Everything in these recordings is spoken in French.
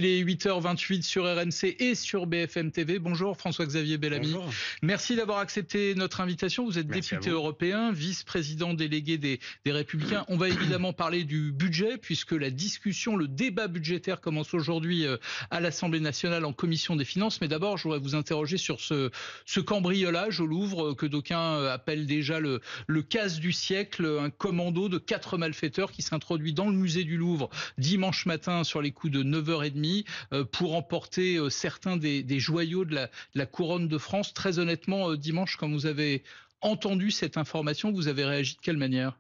Il est 8h28 sur RMC et sur BFM TV. Bonjour François-Xavier Bellamy. Bonjour. Merci d'avoir accepté notre invitation. Vous êtes Merci député européen, vice-président délégué des Républicains. On va évidemment parler du budget puisque la discussion, le débat budgétaire commence aujourd'hui à l'Assemblée nationale en commission des finances. Mais d'abord, je voudrais vous interroger sur ce cambriolage au Louvre que d'aucuns appellent déjà le casse du siècle, un commando de 4 malfaiteurs qui s'introduit dans le musée du Louvre dimanche matin sur les coups de 9h30 pour emporter certains des joyaux de la couronne de France. Très honnêtement, dimanche, quand vous avez entendu cette information, vous avez réagi de quelle manière ?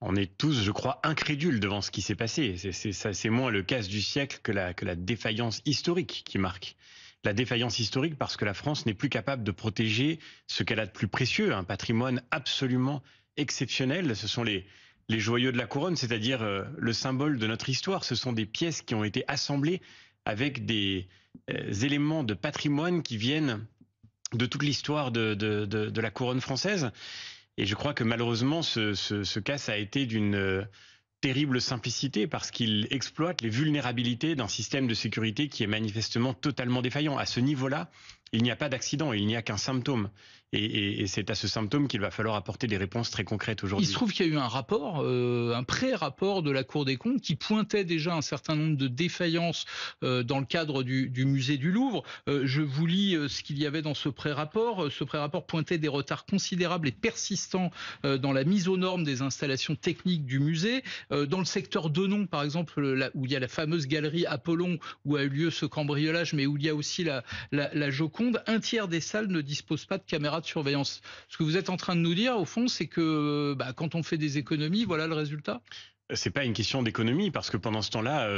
On est tous, je crois, incrédules devant ce qui s'est passé. C'est moins le casse du siècle que la défaillance historique qui marque. La défaillance historique parce que la France n'est plus capable de protéger ce qu'elle a de plus précieux, un patrimoine absolument exceptionnel. Ce sont les joyaux de la couronne, c'est-à-dire le symbole de notre histoire. Ce sont des pièces qui ont été assemblées avec des éléments de patrimoine qui viennent de toute l'histoire de la couronne française. Et je crois que malheureusement, ce casse a été d'une terrible simplicité parce qu'il exploite les vulnérabilités d'un système de sécurité qui est manifestement totalement défaillant. À ce niveau-là, il n'y a pas d'accident, il n'y a qu'un symptôme. Et c'est à ce symptôme qu'il va falloir apporter des réponses très concrètes aujourd'hui. Il se trouve qu'il y a eu un rapport, un pré-rapport de la Cour des comptes qui pointait déjà un certain nombre de défaillances dans le cadre du musée du Louvre. Je vous lis ce qu'il y avait dans ce pré-rapport. Ce pré-rapport pointait des retards considérables et persistants dans la mise aux normes des installations techniques du musée. Dans le secteur d'Œnon, par exemple, où il y a la fameuse galerie Apollon, où a eu lieu ce cambriolage, mais où il y a aussi la Joconde, un tiers des salles ne disposent pas de caméras de surveillance. Ce que vous êtes en train de nous dire, au fond, c'est que quand on fait des économies, voilà le résultat ? C'est pas une question d'économie parce que pendant ce temps-là,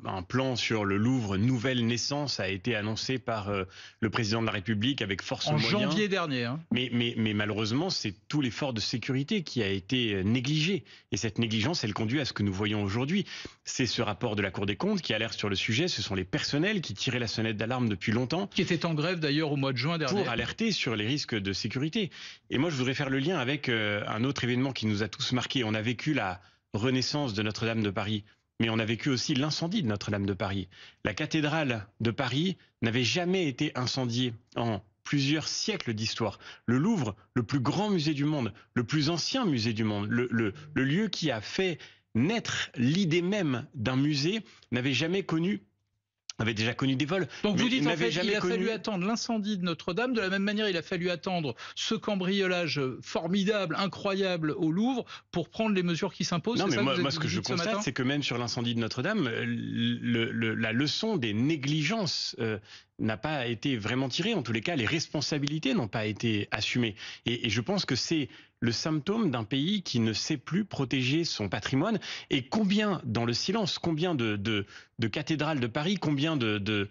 un plan sur le Louvre nouvelle naissance a été annoncé par le président de la République avec force moyens. En janvier dernier. Hein. Mais malheureusement, c'est tout l'effort de sécurité qui a été négligé. Et cette négligence, elle conduit à ce que nous voyons aujourd'hui. C'est ce rapport de la Cour des comptes qui alerte sur le sujet. Ce sont les personnels qui tiraient la sonnette d'alarme depuis longtemps. Qui étaient en grève d'ailleurs au mois de juin dernier. Pour alerter sur les risques de sécurité. Et moi, je voudrais faire le lien avec un autre événement qui nous a tous marqués. On a vécu la renaissance de Notre-Dame de Paris, mais on a vécu aussi l'incendie de Notre-Dame de Paris. La cathédrale de Paris n'avait jamais été incendiée en plusieurs siècles d'histoire. Le Louvre, le plus grand musée du monde, le plus ancien musée du monde, le lieu qui a fait naître l'idée même d'un musée, avait déjà connu des vols. Donc vous dites en fait il a fallu attendre l'incendie de Notre-Dame, de la même manière il a fallu attendre ce cambriolage formidable, incroyable au Louvre pour prendre les mesures qui s'imposent. Non mais moi ce que je constate c'est que même sur l'incendie de Notre-Dame, la leçon des négligences n'a pas été vraiment tirée. En tous les cas, les responsabilités n'ont pas été assumées. Et je pense que c'est le symptôme d'un pays qui ne sait plus protéger son patrimoine. Et combien, dans le silence, combien de cathédrales de Paris, combien de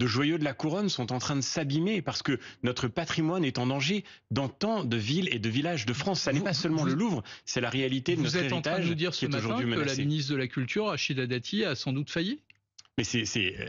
joyaux de la couronne sont en train de s'abîmer parce que notre patrimoine est en danger dans tant de villes et de villages de France. Ça n'est pas seulement le Louvre, c'est la réalité de notre héritage. Vous êtes en train de nous dire ce matin que la ministre de la Culture, Rachida Dati, a sans doute failli ? Mais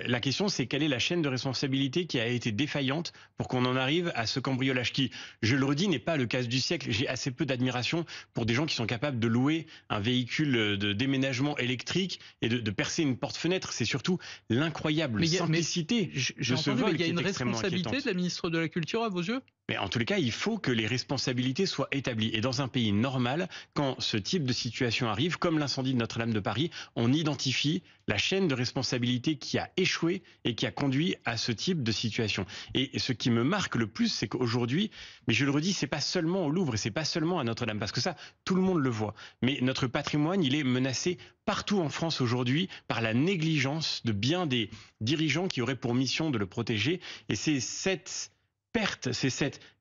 la question, c'est quelle est la chaîne de responsabilité qui a été défaillante pour qu'on en arrive à ce cambriolage qui, je le redis, n'est pas le casse du siècle. J'ai assez peu d'admiration pour des gens qui sont capables de louer un véhicule de déménagement électrique et de percer une porte-fenêtre. C'est surtout l'incroyable simplicité de ce vol qui est extrêmement inquiétante. Il y a une responsabilité de la ministre de la Culture à vos yeux ? Mais en tous les cas, il faut que les responsabilités soient établies. Et dans un pays normal, quand ce type de situation arrive, comme l'incendie de Notre-Dame de Paris, on identifie la chaîne de responsabilité qui a échoué et qui a conduit à ce type de situation. Et ce qui me marque le plus, c'est qu'aujourd'hui, mais je le redis, c'est pas seulement au Louvre et c'est pas seulement à Notre-Dame, parce que ça, tout le monde le voit. Mais notre patrimoine, il est menacé partout en France aujourd'hui par la négligence de bien des dirigeants qui auraient pour mission de le protéger. Et c'est cette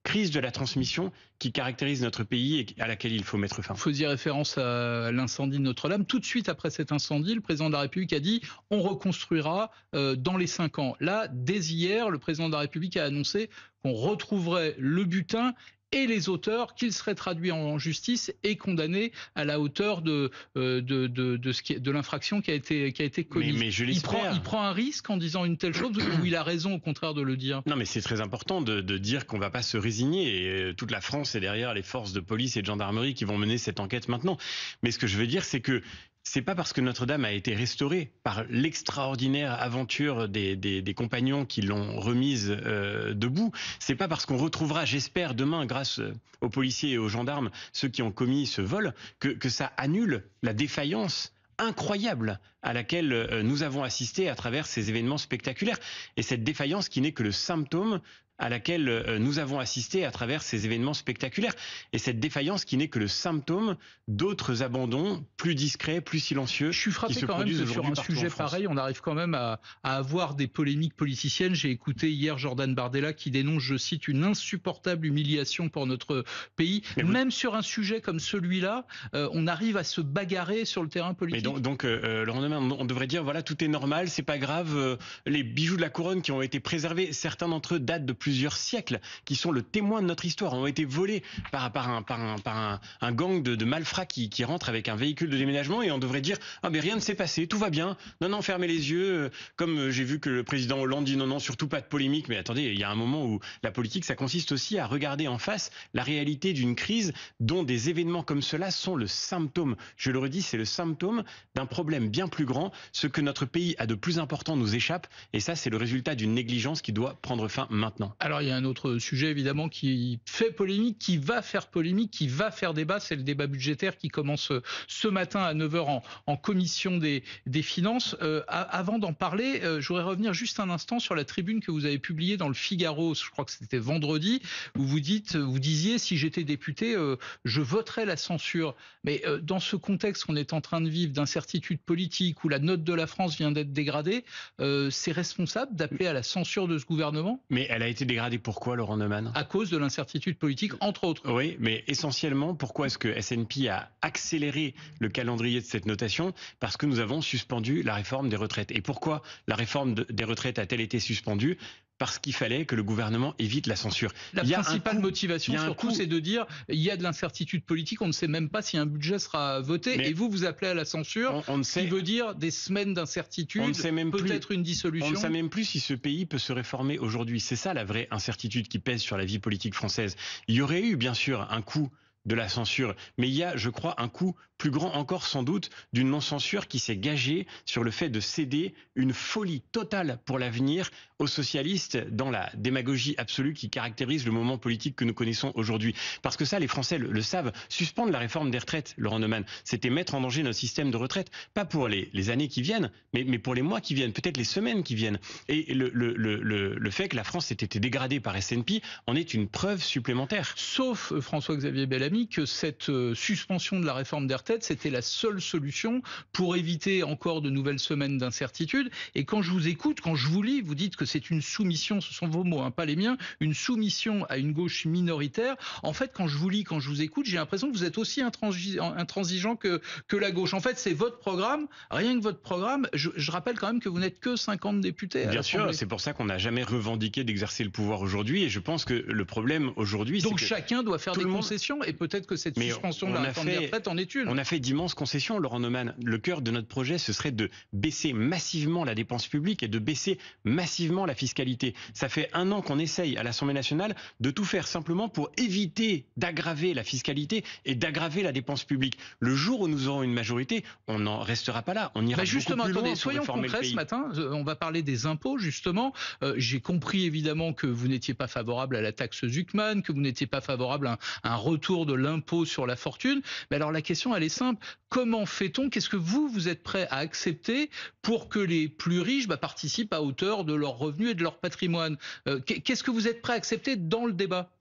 crise de la transmission qui caractérise notre pays et à laquelle il faut mettre fin. Vous faisiez référence à l'incendie de Notre-Dame. Tout de suite après cet incendie, le président de la République a dit « on reconstruira dans les 5 ans ». Là, dès hier, le président de la République a annoncé qu'on retrouverait le butin et les auteurs, qu'ils seraient traduits en justice et condamnés à la hauteur de l'infraction qui a été commise. Mais je l'espère. Il prend un risque en disant une telle chose ou il a raison au contraire de le dire? Non mais c'est très important de dire qu'on ne va pas se résigner et toute la France est derrière les forces de police et de gendarmerie qui vont mener cette enquête maintenant. Mais ce que je veux dire c'est que C'est pas parce que Notre-Dame a été restaurée par l'extraordinaire aventure des compagnons qui l'ont remise debout. C'est pas parce qu'on retrouvera, j'espère, demain, grâce aux policiers et aux gendarmes, ceux qui ont commis ce vol, que ça annule la défaillance incroyable à laquelle nous avons assisté à travers ces événements spectaculaires. Et cette défaillance qui n'est que le symptôme à laquelle nous avons assisté à travers ces événements spectaculaires. Et cette défaillance qui n'est que le symptôme d'autres abandons plus discrets, plus silencieux. Je suis frappé quand même que sur un sujet pareil, on arrive quand même à avoir des polémiques politiciennes. J'ai écouté hier Jordan Bardella qui dénonce, je cite, une insupportable humiliation pour notre pays. Même sur un sujet comme celui-là, on arrive à se bagarrer sur le terrain politique. Mais donc Laurent Neumann, on devrait dire, voilà, tout est normal, c'est pas grave. Les bijoux de la couronne qui ont été préservés, certains d'entre eux datent de plusieurs siècles, qui sont le témoin de notre histoire, ont été volés par un gang de malfrats qui rentre avec un véhicule de déménagement, et on devrait dire ah mais rien ne s'est passé, tout va bien, non fermez les yeux, comme j'ai vu que le président Hollande dit non surtout pas de polémique. Mais attendez, il y a un moment où la politique, ça consiste aussi à regarder en face la réalité d'une crise dont des événements comme cela sont le symptôme. Je le redis, c'est le symptôme d'un problème bien plus grand. Ce que notre pays a de plus important nous échappe, et ça c'est le résultat d'une négligence qui doit prendre fin maintenant. Alors il y a un autre sujet évidemment qui fait polémique, qui va faire polémique, qui va faire débat, c'est le débat budgétaire qui commence ce matin à 9h en commission des finances. Avant d'en parler, je voudrais revenir juste un instant sur la tribune que vous avez publiée dans le Figaro, je crois que c'était vendredi, où vous disiez si j'étais député, je voterais la censure. Mais dans ce contexte qu'on est en train de vivre d'incertitude politique, où la note de la France vient d'être dégradée, c'est responsable d'appeler à la censure de ce gouvernement? Mais elle a été dégradée pourquoi, Laurent Neumann? À cause de l'incertitude politique, entre autres. Oui, mais essentiellement, pourquoi est-ce que S&P a accéléré le calendrier de cette notation? Parce que nous avons suspendu la réforme des retraites. Et pourquoi la réforme des retraites a-t-elle été suspendue? Parce qu'il fallait que le gouvernement évite la censure. La principale motivation, surtout, c'est de dire il y a de l'incertitude politique, on ne sait même pas si un budget sera voté. Mais et vous appelez à la censure, ce qui veut dire des semaines d'incertitude, peut-être une dissolution. On ne sait même plus si ce pays peut se réformer aujourd'hui. C'est ça la vraie incertitude qui pèse sur la vie politique française. Il y aurait eu, bien sûr, un coup de la censure, mais il y a, je crois, un coup plus grand encore sans doute d'une non-censure qui s'est gagée sur le fait de céder une folie totale pour l'avenir aux socialistes dans la démagogie absolue qui caractérise le moment politique que nous connaissons aujourd'hui. Parce que ça, les Français le savent, suspendre la réforme des retraites, Laurent Neumann, c'était mettre en danger notre système de retraite, pas pour les années qui viennent, mais pour les mois qui viennent, peut-être les semaines qui viennent. Et le fait que la France ait été dégradée par S&P en est une preuve supplémentaire. Sauf François-Xavier Bellamy que cette suspension de la réforme des retraites, c'était la seule solution pour éviter encore de nouvelles semaines d'incertitude. Et quand je vous écoute, quand je vous lis, vous dites que c'est une soumission, ce sont vos mots, pas les miens, une soumission à une gauche minoritaire. En fait, quand je vous lis, quand je vous écoute, j'ai l'impression que vous êtes aussi intransigeant que la gauche. En fait, c'est votre programme, rien que votre programme. Je rappelle quand même que vous n'êtes que 50 députés. Bien sûr, c'est pour ça qu'on n'a jamais revendiqué d'exercer le pouvoir aujourd'hui. Et je pense que le problème aujourd'hui, c'est que chacun doit faire des concessions. Et peut-être que cette suspension de la réforme des retraites en est une. On a fait d'immenses concessions, Laurent Neumann. Le cœur de notre projet, ce serait de baisser massivement la dépense publique et de baisser massivement la fiscalité. Ça fait 1 an qu'on essaye à l'Assemblée nationale de tout faire simplement pour éviter d'aggraver la fiscalité et d'aggraver la dépense publique. Le jour où nous aurons une majorité, on n'en restera pas là. On ira justement, beaucoup plus loin. Soyons concrets ce matin. On va parler des impôts, justement. J'ai compris évidemment que vous n'étiez pas favorable à la taxe Zuckman, que vous n'étiez pas favorable à un retour de l'impôt sur la fortune. Mais alors la question, elle est simple. Comment fait-on? Qu'est-ce que vous êtes prêt à accepter pour que les plus riches participent à hauteur de leurs revenus et de leur patrimoine? Qu'est-ce que vous êtes prêt à accepter dans le débat?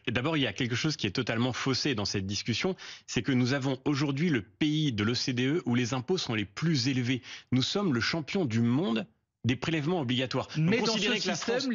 D'abord, il y a quelque chose qui est totalement faussé dans cette discussion, c'est que nous avons aujourd'hui le pays de l'OCDE où les impôts sont les plus élevés. Nous sommes le champion du monde des prélèvements obligatoires. Mais dans ce système,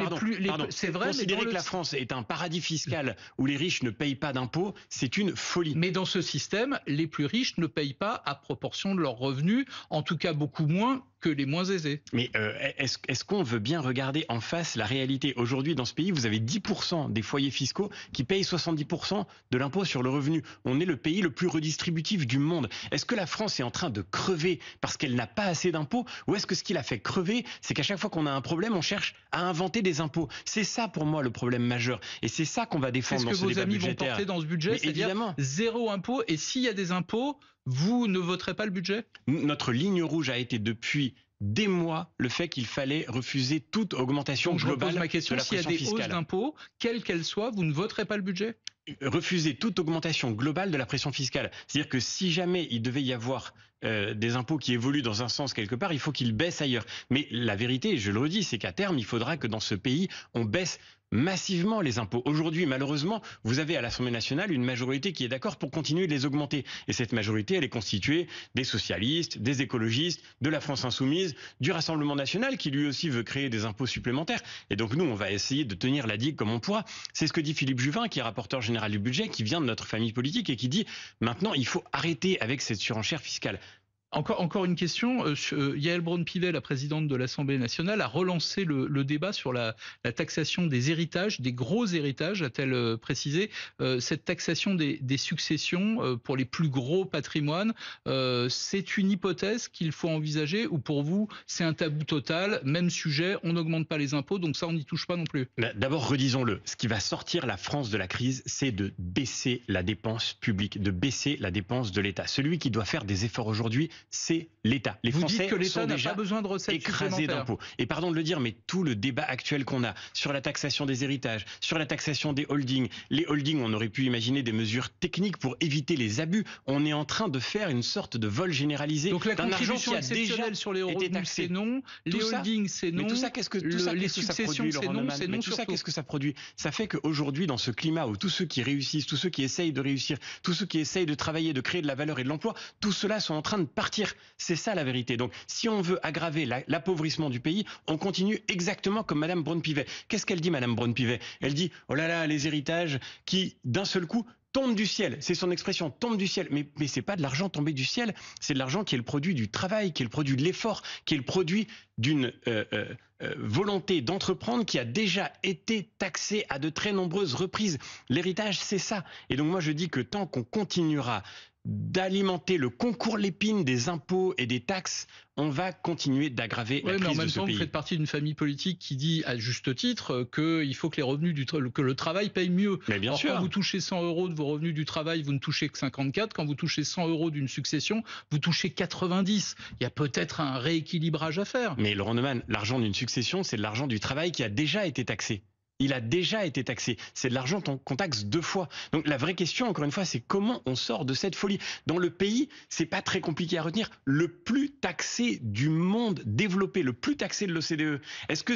c'est vrai, considérer que la France est un paradis fiscal où les riches ne payent pas d'impôts, c'est une folie. Mais dans ce système, les plus riches ne payent pas à proportion de leurs revenus, en tout cas beaucoup moins que les moins aisés. Mais est-ce qu'on veut bien regarder en face la réalité? Aujourd'hui, dans ce pays, vous avez 10% des foyers fiscaux qui payent 70% de l'impôt sur le revenu. On est le pays le plus redistributif du monde. Est-ce que la France est en train de crever parce qu'elle n'a pas assez d'impôts? Ou est-ce que ce qui la fait crever, c'est qu'à chaque fois qu'on a un problème, on cherche à inventer des impôts? C'est ça pour moi le problème majeur. Et c'est ça qu'on va défendre dans ce débat budgétaire. C'est ce que vos amis vont porter dans ce budget, c'est-à-dire zéro impôt. Et s'il y a des impôts, vous ne voterez pas le budget? Notre ligne rouge a été depuis des mois le fait qu'il fallait refuser toute augmentation globale de la pression fiscale. S'il y a des hausses d'impôts, quelles qu'elles soient, vous ne voterez pas le budget? Refuser toute augmentation globale de la pression fiscale. C'est-à-dire que si jamais il devait y avoir des impôts qui évoluent dans un sens quelque part, il faut qu'ils baissent ailleurs. Mais la vérité, je le redis, c'est qu'à terme, il faudra que dans ce pays, on baisse massivement les impôts. Aujourd'hui, malheureusement, vous avez à l'Assemblée nationale une majorité qui est d'accord pour continuer de les augmenter. Et cette majorité, elle est constituée des socialistes, des écologistes, de la France insoumise, du Rassemblement national qui lui aussi veut créer des impôts supplémentaires. Et donc nous, on va essayer de tenir la digue comme on pourra. C'est ce que dit Philippe Juvin, qui est rapporteur général du budget, qui vient de notre famille politique et qui dit maintenant, il faut arrêter avec cette surenchère fiscale. Encore une question. Yaël Braun-Pivet, la présidente de l'Assemblée nationale, a relancé le débat sur la taxation des héritages, des gros héritages, a-t-elle précisé. Cette taxation des successions pour les plus gros patrimoines, c'est une hypothèse qu'il faut envisager ou pour vous, c'est un tabou total, même sujet, on n'augmente pas les impôts, donc ça, on n'y touche pas non plus? D'abord, redisons-le, ce qui va sortir la France de la crise, c'est de baisser la dépense publique, de baisser la dépense de l'État. Celui qui doit faire des efforts aujourd'hui, c'est l'État. Les Français sont déjà besoin de recettes écrasés d'impôts. Et pardon de le dire, mais tout le débat actuel qu'on a sur la taxation des héritages, sur la taxation des holdings, les holdings, on aurait pu imaginer des mesures techniques pour éviter les abus. On est en train de faire une sorte de vol généralisé d'un argent qui a déjà sur les revenus, été taxé. C'est non. Les holdings, c'est non. Mais tout ça, les successions, c'est non. Mais tout ça, qu'est-ce que ça produit? Ça fait qu'aujourd'hui, dans ce climat où tous ceux qui réussissent, tous ceux qui essayent de réussir, tous ceux qui essayent de travailler, de créer de la valeur et de l'emploi, tout cela sont en train de partir. C'est ça la vérité. Donc, si on veut aggraver l'appauvrissement du pays, on continue exactement comme Madame Braun-Pivet. Qu'est-ce qu'elle dit, Madame Braun-Pivet? Elle dit, oh là là, les héritages qui, d'un seul coup, tombent du ciel. C'est son expression, tombent du ciel. Mais c'est pas de l'argent tombé du ciel. C'est de l'argent qui est le produit du travail, qui est le produit de l'effort, qui est le produit d'une volonté d'entreprendre qui a déjà été taxée à de très nombreuses reprises. L'héritage, c'est ça. Et donc, moi, je dis que tant qu'on continuera d'alimenter le concours l'épine des impôts et des taxes, on va continuer d'aggraver la crise de ce pays. Mais en même temps, vous faites partie d'une famille politique qui dit, à juste titre, qu'il faut que les revenus que le travail paye mieux. Mais bien sûr. Quand vous touchez 100 € de vos revenus du travail, vous ne touchez que 54. Quand vous touchez 100 € d'une succession, vous touchez 90. Il y a peut-être un rééquilibrage à faire. Mais Laurent Neumann, l'argent d'une succession, c'est de l'argent du travail qui a déjà été taxé. Il a déjà été taxé. C'est de l'argent qu'on taxe 2 fois. Donc la vraie question, encore une fois, c'est comment on sort de cette folie. Dans le pays, c'est pas très compliqué à retenir, le plus taxé du monde développé, le plus taxé de l'OCDE. Est-ce que,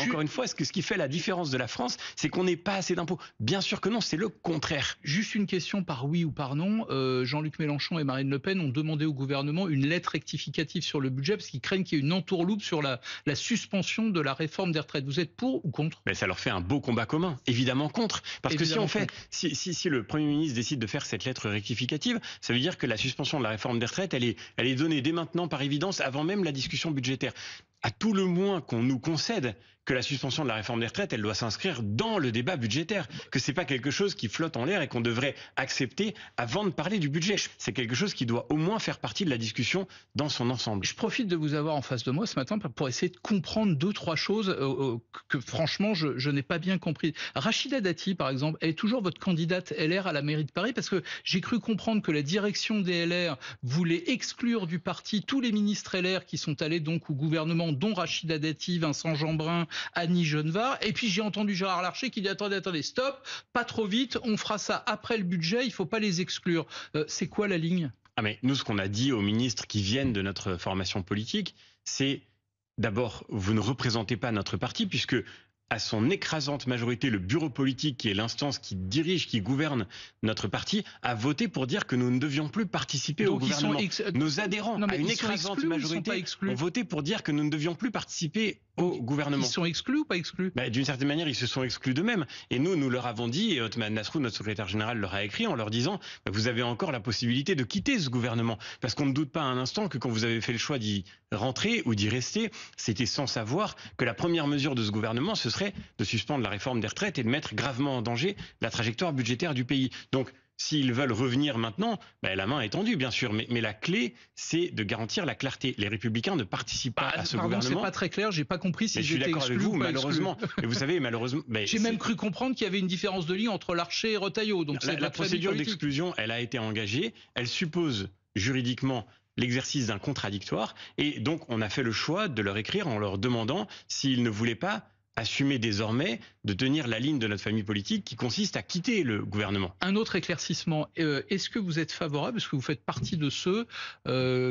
encore une fois, est-ce que ce qui fait la différence de la France, c'est qu'on n'ait pas assez d'impôts? Bien sûr que non, c'est le contraire. Juste une question par oui ou par non. Jean-Luc Mélenchon et Marine Le Pen ont demandé au gouvernement une lettre rectificative sur le budget parce qu'ils craignent qu'il y ait une entourloupe sur la suspension de la réforme des retraites. Vous êtes pour ou contre? Mais ça leur fait un beau combat commun, évidemment contre. Parce évidemment que si le Premier ministre décide de faire cette lettre rectificative, ça veut dire que la suspension de la réforme des retraites, elle est donnée dès maintenant par évidence, avant même la discussion budgétaire. À tout le moins qu'on nous concède que la suspension de la réforme des retraites, elle doit s'inscrire dans le débat budgétaire, que c'est pas quelque chose qui flotte en l'air et qu'on devrait accepter avant de parler du budget. C'est quelque chose qui doit au moins faire partie de la discussion dans son ensemble. Je profite de vous avoir en face de moi ce matin pour essayer de comprendre 2-3 choses que franchement je n'ai pas bien compris. Rachida Dati, par exemple, elle est toujours votre candidate LR à la mairie de Paris parce que j'ai cru comprendre que la direction des LR voulait exclure du parti tous les ministres LR qui sont allés donc au gouvernement, dont Rachida Dati, Vincent Jeanbrun, Annie Genevard. Et puis j'ai entendu Gérard Larcher qui dit attendez, stop, pas trop vite, on fera ça après le budget, il faut pas les exclure. C'est quoi la ligne? Mais nous, ce qu'on a dit aux ministres qui viennent de notre formation politique, c'est d'abord, vous ne représentez pas notre parti puisque à son écrasante majorité, le bureau politique, qui est l'instance qui dirige, qui gouverne notre parti, a voté pour dire que nous ne devions plus participer au gouvernement. Nos adhérents, à une écrasante majorité, ont voté pour dire que nous ne devions plus participer au gouvernement. Ils sont exclus ou pas exclus? D'une certaine manière, ils se sont exclus d'eux-mêmes. Et nous leur avons dit, et Othman Nasrou, notre secrétaire général, leur a écrit en leur disant vous avez encore la possibilité de quitter ce gouvernement. Parce qu'on ne doute pas un instant que quand vous avez fait le choix d'y rentrer ou d'y rester, c'était sans savoir que la première mesure de ce gouvernement, ce serait de suspendre la réforme des retraites et de mettre gravement en danger la trajectoire budgétaire du pays. Donc, s'ils veulent revenir maintenant, la main est tendue, bien sûr. Mais la clé, c'est de garantir la clarté. Les Républicains ne participent pas à ce gouvernement. C'est pas très clair. J'ai pas compris si j'étais exclu. Je suis d'accord avec vous, malheureusement. Mais vous savez, malheureusement. J'ai même cru comprendre qu'il y avait une différence de ligne entre Larcher et Retailleau. Donc la procédure d'exclusion, elle a été engagée. Elle suppose juridiquement l'exercice d'un contradictoire. Et donc, on a fait le choix de leur écrire en leur demandant s'ils ne voulaient pas assumer désormais de tenir la ligne de notre famille politique qui consiste à quitter le gouvernement. Un autre éclaircissement, est-ce que vous êtes favorable, est-ce que vous faites partie de ceux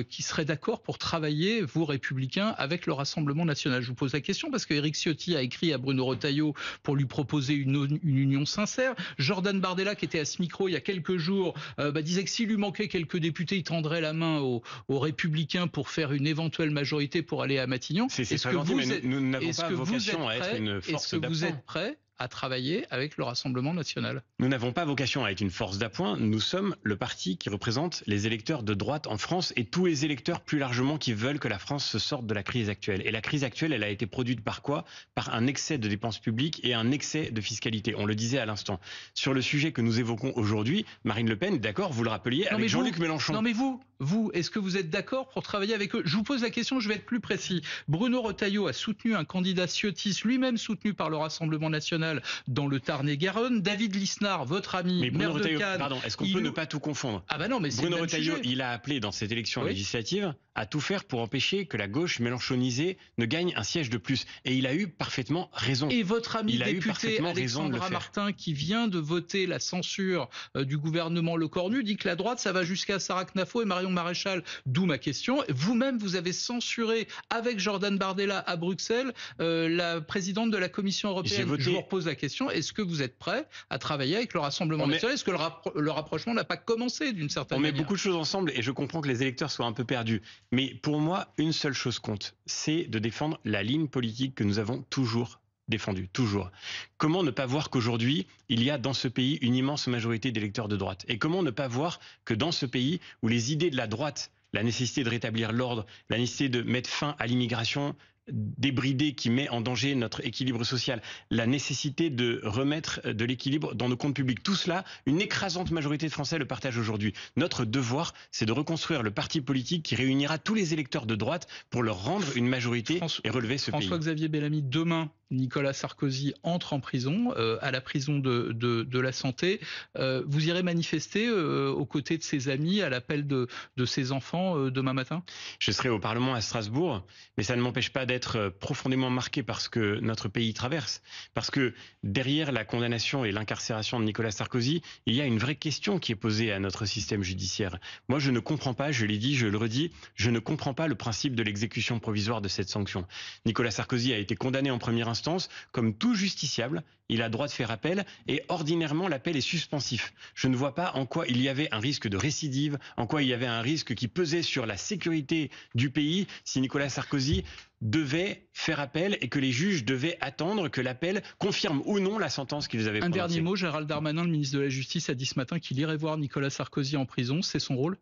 qui seraient d'accord pour travailler, vous républicains, avec le Rassemblement national? Je vous pose la question parce qu'Éric Ciotti a écrit à Bruno Retailleau pour lui proposer une union sincère. Jordan Bardella, qui était à ce micro il y a quelques jours, disait que s'il lui manquait quelques députés, il tendrait la main aux républicains pour faire une éventuelle majorité pour aller à Matignon. Est-ce que vous êtes, nous n'avons pas vocation à être une force d'appoint. Est-ce que vous êtes prêt à travailler avec le Rassemblement national? Nous n'avons pas vocation à être une force d'appoint. Nous sommes le parti qui représente les électeurs de droite en France et tous les électeurs plus largement qui veulent que la France se sorte de la crise actuelle. Et la crise actuelle, elle a été produite par quoi? Par un excès de dépenses publiques et un excès de fiscalité. On le disait à l'instant. Sur le sujet que nous évoquons aujourd'hui, Marine Le Pen, d'accord, vous le rappeliez, avec Jean-Luc Mélenchon. Non mais vous, est-ce que vous êtes d'accord pour travailler avec eux? Je vous pose la question, je vais être plus précis. Bruno Retailleau a soutenu un candidat ciotiste, lui-même soutenu par le Rassemblement national dans le Tarn-et-Garonne. David Lisnard, votre ami, maire de Cannes. Pardon, est-ce qu'on peut ne pas tout confondre? Ah bah non, mais c'est Bruno Retailleau, il a appelé dans cette élection législative à tout faire pour empêcher que la gauche mélenchonisée ne gagne un siège de plus. Et il a eu parfaitement raison. Et votre ami député Alexandra Martin, qui vient de voter la censure du gouvernement Lecornu, dit que la droite, ça va jusqu'à Sarah Knafo et Marion Maréchal. D'où ma question. Vous-même, vous avez censuré avec Jordan Bardella à Bruxelles la présidente de la Commission européenne. Je vous repose la question, est-ce que vous êtes prêt à travailler avec le Rassemblement national? Est-ce que le rapprochement n'a pas commencé d'une certaine manière? On met beaucoup de choses ensemble et je comprends que les électeurs soient un peu perdus. Mais pour moi, une seule chose compte, c'est de défendre la ligne politique que nous avons toujours défendue, toujours. Comment ne pas voir qu'aujourd'hui, il y a dans ce pays une immense majorité d'électeurs de droite? Et comment ne pas voir que dans ce pays où les idées de la droite, la nécessité de rétablir l'ordre, la nécessité de mettre fin à l'immigration débridée qui met en danger notre équilibre social, la nécessité de remettre de l'équilibre dans nos comptes publics. Tout cela, une écrasante majorité de Français le partagent aujourd'hui. Notre devoir, c'est de reconstruire le parti politique qui réunira tous les électeurs de droite pour leur rendre une majorité et relever ce pays. François-Xavier Bellamy, demain, Nicolas Sarkozy entre en prison, à la prison de la Santé. Vous irez manifester aux côtés de ses amis à l'appel de ses enfants demain matin? Je serai au Parlement à Strasbourg, mais ça ne m'empêche pas d'être profondément marqué par ce que notre pays traverse. Parce que derrière la condamnation et l'incarcération de Nicolas Sarkozy, il y a une vraie question qui est posée à notre système judiciaire. Moi, je ne comprends pas, je l'ai dit, je le redis, je ne comprends pas le principe de l'exécution provisoire de cette sanction. Nicolas Sarkozy a été condamné en première instance, comme tout justiciable, il a droit de faire appel et ordinairement l'appel est suspensif. Je ne vois pas en quoi il y avait un risque de récidive, en quoi il y avait un risque qui pesait sur la sécurité du pays si Nicolas Sarkozy devait faire appel et que les juges devaient attendre que l'appel confirme ou non la sentence qu'ils avaient prononcée. Un dernier mot, Gérald Darmanin, le ministre de la Justice, a dit ce matin qu'il irait voir Nicolas Sarkozy en prison, c'est son rôle?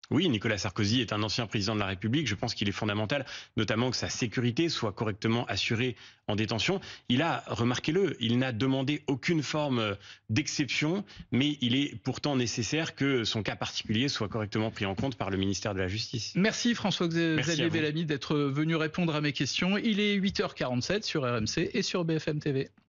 Oui, Nicolas Sarkozy est un ancien président de la République. Je pense qu'il est fondamental, notamment que sa sécurité soit correctement assurée en détention. Il a, remarquez-le, il n'a demandé aucune forme d'exception, mais il est pourtant nécessaire que son cas particulier soit correctement pris en compte par le ministère de la Justice. Merci François-Xavier Bellamy d'être venu répondre à mes questions. Il est 8h47 sur RMC et sur BFM TV.